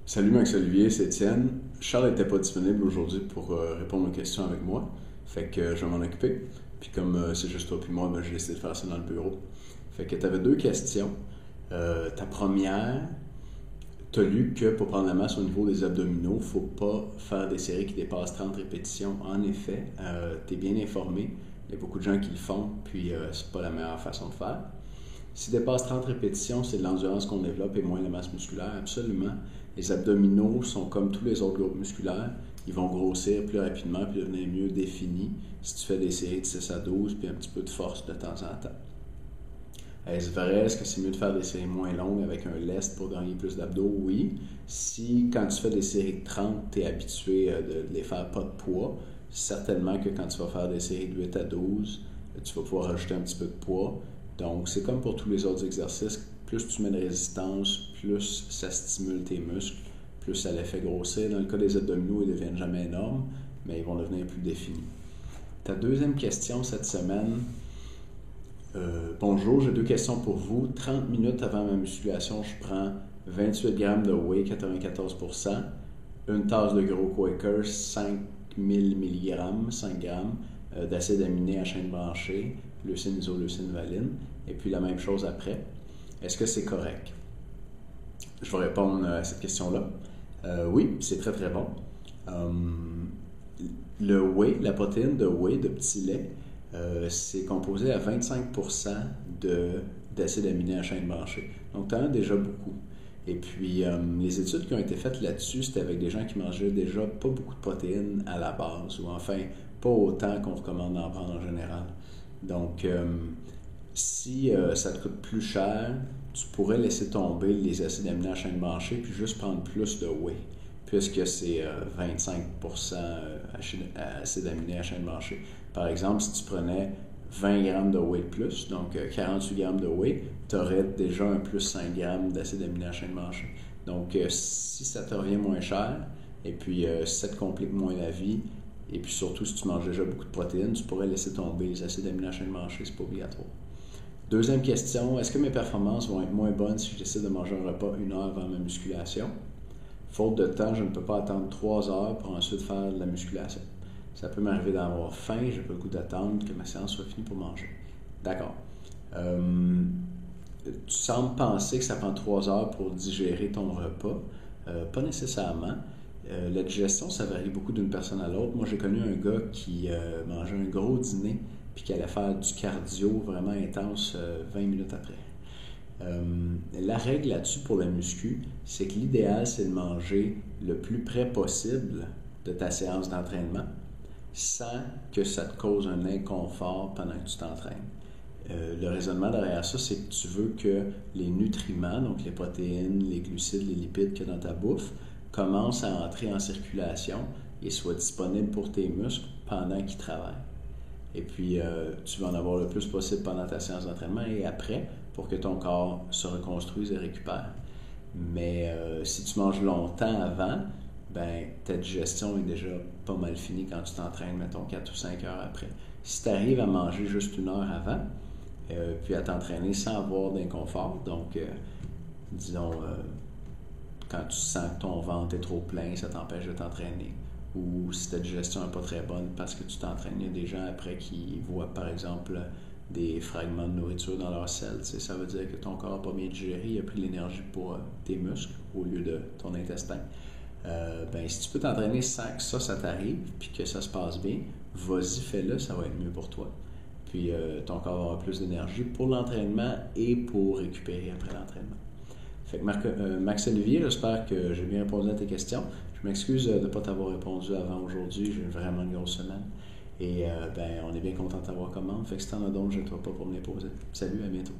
Salut Max-Olivier, c'est Étienne. Charles n'était pas disponible aujourd'hui pour répondre aux questions avec moi. Fait que je vais m'en occuper. Puis comme c'est juste toi puis moi, ben, j'ai décidé de faire ça dans le bureau. Fait que tu avais deux questions. Ta première, tu as lu que pour prendre la masse au niveau des abdominaux, faut pas faire des séries qui dépassent 30 répétitions. En effet, tu es bien informé. Il y a beaucoup de gens qui le font, puis c'est pas la meilleure façon de faire. Si dépasse 30 répétitions, c'est de l'endurance qu'on développe et moins la masse musculaire, absolument. Les abdominaux sont comme tous les autres groupes musculaires. Ils vont grossir plus rapidement puis devenir mieux définis si tu fais des séries de 6 à 12 puis un petit peu de force de temps en temps. Est-ce vrai? Est-ce que c'est mieux de faire des séries moins longues avec un lest pour gagner plus d'abdos? Oui. Si quand tu fais des séries de 30, tu es habitué de les faire pas de poids, certainement que quand tu vas faire des séries de 8 à 12, tu vas pouvoir rajouter un petit peu de poids. Donc, c'est comme pour tous les autres exercices. Plus tu mets de résistance, plus ça stimule tes muscles, plus ça les fait grossir. Dans le cas des abdominaux, ils ne deviennent jamais énormes, mais ils vont devenir plus définis. Ta deuxième question cette semaine. Bonjour, j'ai deux questions pour vous. 30 minutes avant ma musculation, je prends 28 grammes de whey, 94%, une tasse de gros Quaker, 5000 mg, 5 grammes d'acide aminé à chaîne branchée, leucine, isoleucine, valine, et puis la même chose après. Est-ce que c'est correct? Je vais répondre à cette question-là. Oui, c'est très très bon. Le whey, la protéine de whey, de petit lait, c'est composé à 25% d'acide aminé à chaîne branchée. Donc, tu en as déjà beaucoup. Et puis, les études qui ont été faites là-dessus, c'était avec des gens qui mangeaient déjà pas beaucoup de protéines à la base, ou enfin, pas autant qu'on recommande d'en prendre en général. Donc, si ça te coûte plus cher, tu pourrais laisser tomber les acides aminés à chaîne branchée puis juste prendre plus de whey, puisque c'est 25% acide aminé à chaîne branchée. Par exemple, si tu prenais 20 grammes de whey de plus, donc 48 grammes de whey, tu aurais déjà un plus 5 grammes d'acide aminé à chaîne branchée. Donc, si ça te revient moins cher, et puis si ça te complique moins la vie, et puis surtout si tu manges déjà beaucoup de protéines, tu pourrais laisser tomber les acides aminés à chaîne branchée, c'est pas obligatoire. Deuxième question, est-ce que mes performances vont être moins bonnes si je décide de manger un repas 1 heure avant ma musculation? Faute de temps, je ne peux pas attendre 3 heures pour ensuite faire de la musculation. Ça peut m'arriver d'avoir faim, j'ai pas le goût d'attendre que ma séance soit finie pour manger. D'accord. Tu sembles penser que ça prend 3 heures pour digérer ton repas. Pas nécessairement. La digestion, ça varie beaucoup d'une personne à l'autre. Moi, j'ai connu un gars qui mangeait un gros dîner puis qui allait faire du cardio vraiment intense 20 minutes après. La règle là-dessus pour la muscu, c'est que l'idéal, c'est de manger le plus près possible de ta séance d'entraînement sans que ça te cause un inconfort pendant que tu t'entraînes. Le raisonnement derrière ça, c'est que tu veux que les nutriments, donc les protéines, les glucides, les lipides qu'il y a dans ta bouffe, commencent à entrer en circulation et soient disponibles pour tes muscles pendant qu'ils travaillent. Et puis, tu vas en avoir le plus possible pendant ta séance d'entraînement et après pour que ton corps se reconstruise et récupère. Mais si tu manges longtemps avant, ben, ta digestion est déjà pas mal finie quand tu t'entraînes, mettons 4 ou 5 heures après. Si tu arrives à manger juste 1 heure avant, puis à t'entraîner sans avoir d'inconfort, donc disons quand tu sens que ton ventre est trop plein, ça t'empêche de t'entraîner. Ou si ta digestion n'est pas très bonne parce que tu t'entraînes, il y a des gens après qui voient par exemple des fragments de nourriture dans leur selle. Ça veut dire que ton corps n'a pas bien digéré, il a pris l'énergie pour tes muscles au lieu de ton intestin. Ben, si tu peux t'entraîner sans que ça t'arrive, puis que ça se passe bien, vas-y, fais-le, ça va être mieux pour toi. Puis ton corps va avoir plus d'énergie pour l'entraînement et pour récupérer après l'entraînement. Fait que Max-Olivier, j'espère que j'ai bien répondu à tes questions. Je m'excuse de ne pas t'avoir répondu avant aujourd'hui. J'ai vraiment une grosse semaine. Et ben, on est bien content de t'avoir commande. Fait que si t'en as d'autres, je ne pas pour me les poser. Salut, à bientôt.